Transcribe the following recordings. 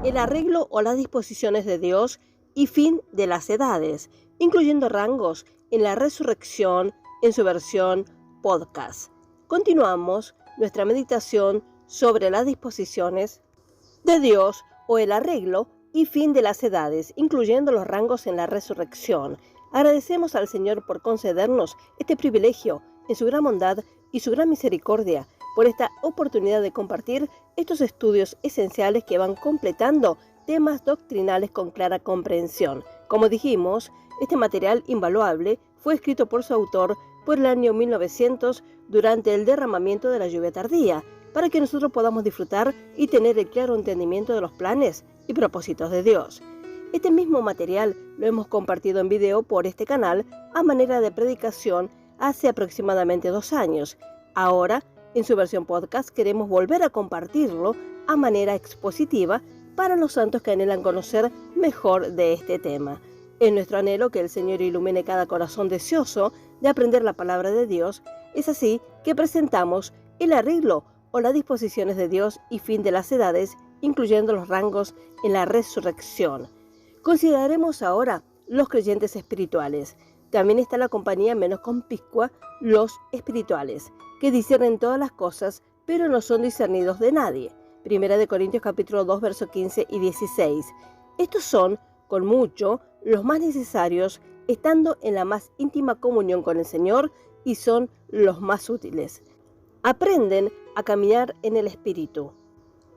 el arreglo o las disposiciones de Dios y fin de las edades, incluyendo rangos en la resurrección en su versión podcast. Continuamos nuestra meditación sobre las disposiciones de Dios o el arreglo y fin de las edades, incluyendo los rangos en la resurrección. Agradecemos al Señor por concedernos este privilegio en su gran bondad y su gran misericordia, por esta oportunidad de compartir estos estudios esenciales que van completando temas doctrinales con clara comprensión. Como dijimos, este material invaluable fue escrito por su autor por el año 1900 durante el derramamiento de la lluvia tardía, para que nosotros podamos disfrutar y tener el claro entendimiento de los planes y propósitos de Dios. Este mismo material lo hemos compartido en video por este canal a manera de predicación hace aproximadamente 2 años. Ahora, en su versión podcast, queremos volver a compartirlo a manera expositiva para los santos que anhelan conocer mejor de este tema. Es nuestro anhelo que el Señor ilumine cada corazón deseoso de aprender la palabra de Dios. Es así que presentamos el arreglo o las disposiciones de Dios y fin de las edades, incluyendo los rangos en la resurrección. Consideraremos ahora los creyentes espirituales. También está la compañía menos conspicua, los espirituales, que disciernen todas las cosas, pero no son discernidos de nadie. 1 Corintios capítulo 2, versos 15 y 16. Estos son, con mucho, los más necesarios, estando en la más íntima comunión con el Señor, y son los más útiles. Aprenden a caminar en el Espíritu.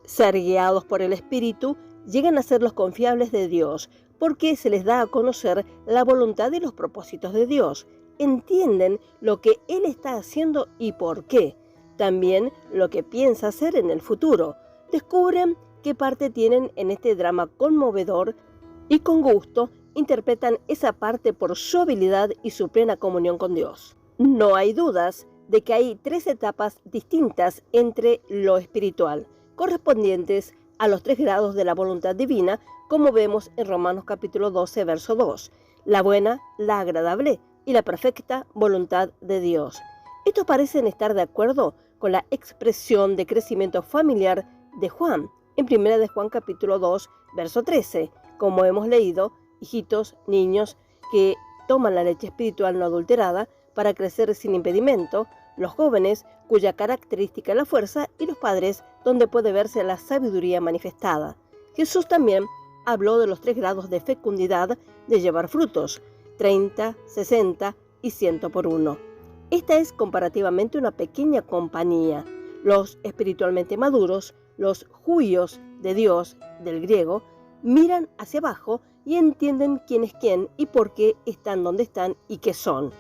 Ser guiados por el Espíritu, llegan a ser los confiables de Dios, porque se les da a conocer la voluntad y los propósitos de Dios. Entienden lo que Él está haciendo y por qué. También lo que piensa hacer en el futuro. Descubren qué parte tienen en este drama conmovedor y con gusto interpretan esa parte por su habilidad y su plena comunión con Dios. No hay dudas de que hay 3 etapas distintas entre lo espiritual, correspondientes a los 3 grados de la voluntad divina, como vemos en Romanos capítulo 12, verso 2, la buena, la agradable y la perfecta voluntad de Dios. Estos parecen estar de acuerdo con la expresión de crecimiento familiar de Juan, en 1 de Juan capítulo 2, verso 13, como hemos leído, hijitos, niños que toman la leche espiritual no adulterada para crecer sin impedimento, los jóvenes cuya característica es la fuerza y los padres donde puede verse la sabiduría manifestada. Jesús también habló de los 3 grados de fecundidad de llevar frutos, 30, 60 y 100 por 1. Esta es comparativamente una pequeña compañía. Los espiritualmente maduros, los huios de Dios, del griego, miran hacia abajo y entienden quién es quién y por qué están donde están y qué son.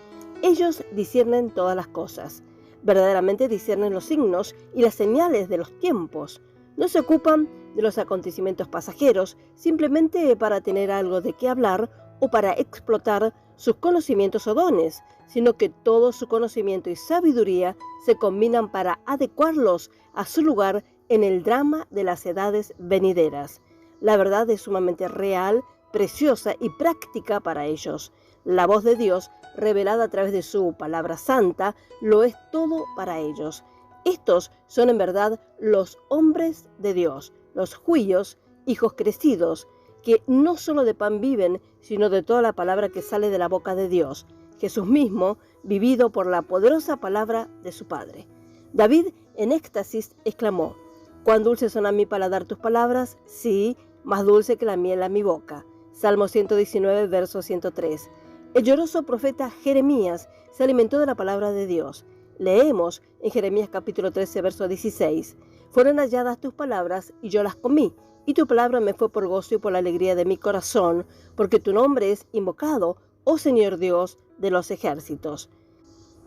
Ellos disciernen todas las cosas. Verdaderamente disciernen los signos y las señales de los tiempos. No se ocupan de los acontecimientos pasajeros simplemente para tener algo de qué hablar o para explotar sus conocimientos o dones, sino que todo su conocimiento y sabiduría se combinan para adecuarlos a su lugar en el drama de las edades venideras. La verdad es sumamente real, preciosa y práctica para ellos. La voz de Dios, revelada a través de su palabra santa, lo es todo para ellos. Estos son en verdad los hombres de Dios, los juíos, hijos crecidos, que no solo de pan viven, sino de toda la palabra que sale de la boca de Dios. Jesús mismo, vivido por la poderosa palabra de su Padre. David, en éxtasis, exclamó: «Cuán dulces son a mi paladar tus palabras, sí, más dulce que la miel a mi boca». Salmo 119, verso 103. El lloroso profeta Jeremías se alimentó de la palabra de Dios. Leemos en Jeremías capítulo 13, verso 16. «Fueron halladas tus palabras y yo las comí, y tu palabra me fue por gozo y por la alegría de mi corazón, porque tu nombre es invocado, oh Señor Dios de los ejércitos».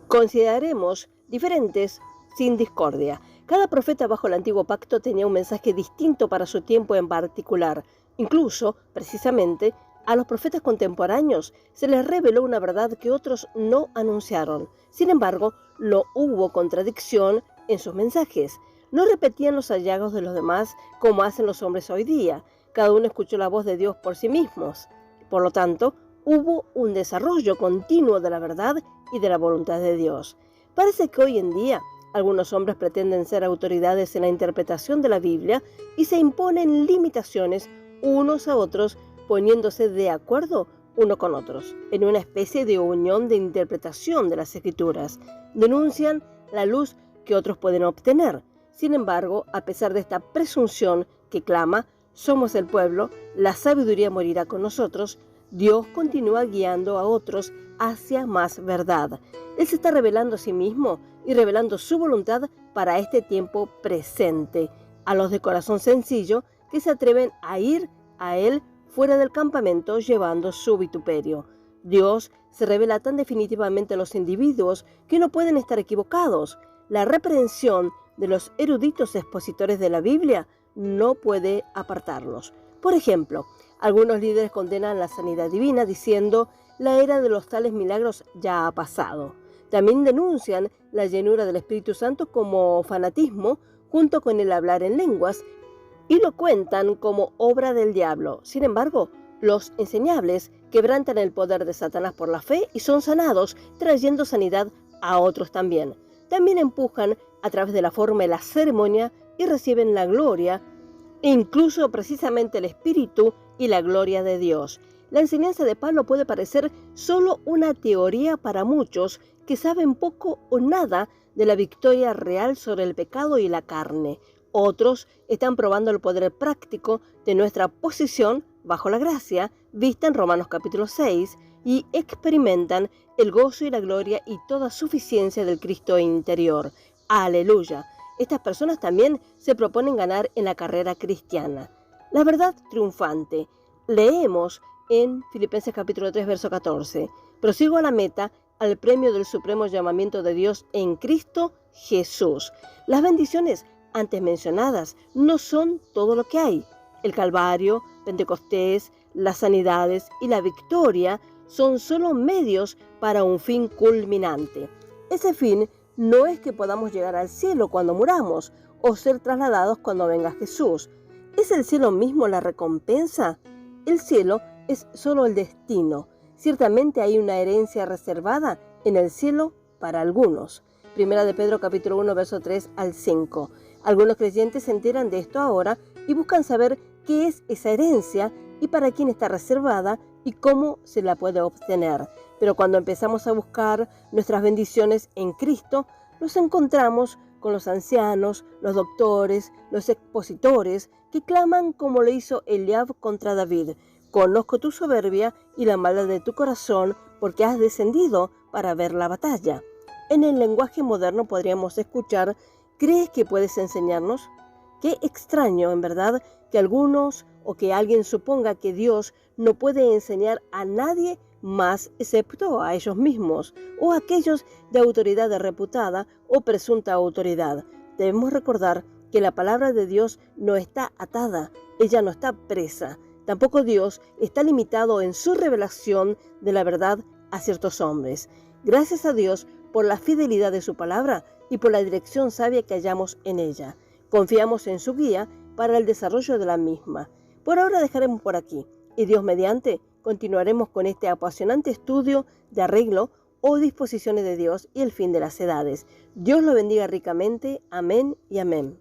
Consideraremos diferentes sin discordia. Cada profeta bajo el antiguo pacto tenía un mensaje distinto para su tiempo en particular. Incluso, precisamente, a los profetas contemporáneos se les reveló una verdad que otros no anunciaron. Sin embargo, no hubo contradicción en sus mensajes. No repetían los hallazgos de los demás como hacen los hombres hoy día. Cada uno escuchó la voz de Dios por sí mismos. Por lo tanto, hubo un desarrollo continuo de la verdad y de la voluntad de Dios. Parece que hoy en día Algunos hombres pretenden ser autoridades en la interpretación de la Biblia y se imponen limitaciones unos a otros, poniéndose de acuerdo uno con otros, en una especie de unión de interpretación de las Escrituras. Denuncian la luz que otros pueden obtener. Sin embargo, a pesar de esta presunción que clama, somos el pueblo, la sabiduría morirá con nosotros, Dios continúa guiando a otros hacia más verdad. Él se está revelando a sí mismo y revelando su voluntad para este tiempo presente, a los de corazón sencillo que se atreven a ir a Él fuera del campamento llevando su vituperio. Dios se revela tan definitivamente a los individuos que no pueden estar equivocados. La reprensión de los eruditos expositores de la Biblia no puede apartarlos. Por ejemplo, algunos líderes condenan la sanidad divina diciendo la era de los tales milagros ya ha pasado. También denuncian la llenura del Espíritu Santo como fanatismo junto con el hablar en lenguas y lo cuentan como obra del diablo. Sin embargo, los enseñables quebrantan el poder de Satanás por la fe y son sanados, trayendo sanidad a otros también. También empujan a través de la forma y la ceremonia y reciben la gloria, e incluso precisamente el Espíritu y la gloria de Dios. La enseñanza de Pablo puede parecer solo una teoría para muchos que saben poco o nada de la victoria real sobre el pecado y la carne. Otros están probando el poder práctico de nuestra posición bajo la gracia, vista en Romanos capítulo 6, y experimentan el gozo y la gloria y toda suficiencia del Cristo interior. ¡Aleluya! Estas personas también se proponen ganar en la carrera cristiana. La verdad triunfante. Leemos en Filipenses capítulo 3, verso 14. Prosigo a la meta, al premio del supremo llamamiento de Dios en Cristo Jesús. Las bendiciones antes mencionadas no son todo lo que hay. El Calvario, Pentecostés, las sanidades y la victoria son solo medios para un fin culminante. Ese fin no es que podamos llegar al cielo cuando muramos o ser trasladados cuando venga Jesús. ¿Es el cielo mismo la recompensa? El cielo es solo el destino. Ciertamente hay una herencia reservada en el cielo para algunos. Primera de Pedro capítulo 1, verso 3 al 5. Algunos creyentes se enteran de esto ahora y buscan saber qué es esa herencia y para quién está reservada y cómo se la puede obtener. Pero cuando empezamos a buscar nuestras bendiciones en Cristo, nos encontramos con los ancianos, los doctores, los expositores que claman como lo hizo Eliab contra David. Conozco tu soberbia y la maldad de tu corazón porque has descendido para ver la batalla. En el lenguaje moderno podríamos escuchar, ¿crees que puedes enseñarnos? Qué extraño, en verdad, que algunos o que alguien suponga que Dios no puede enseñar a nadie más excepto a ellos mismos o a aquellos de autoridad reputada o presunta autoridad. Debemos recordar que la palabra de Dios no está atada, ella no está presa. Tampoco Dios está limitado en su revelación de la verdad a ciertos hombres. Gracias a Dios por la fidelidad de su palabra y por la dirección sabia que hallamos en ella. Confiamos en su guía para el desarrollo de la misma. Por ahora dejaremos por aquí y Dios mediante continuaremos con este apasionante estudio de arreglo o disposiciones de Dios y el fin de las edades. Dios lo bendiga ricamente. Amén y amén.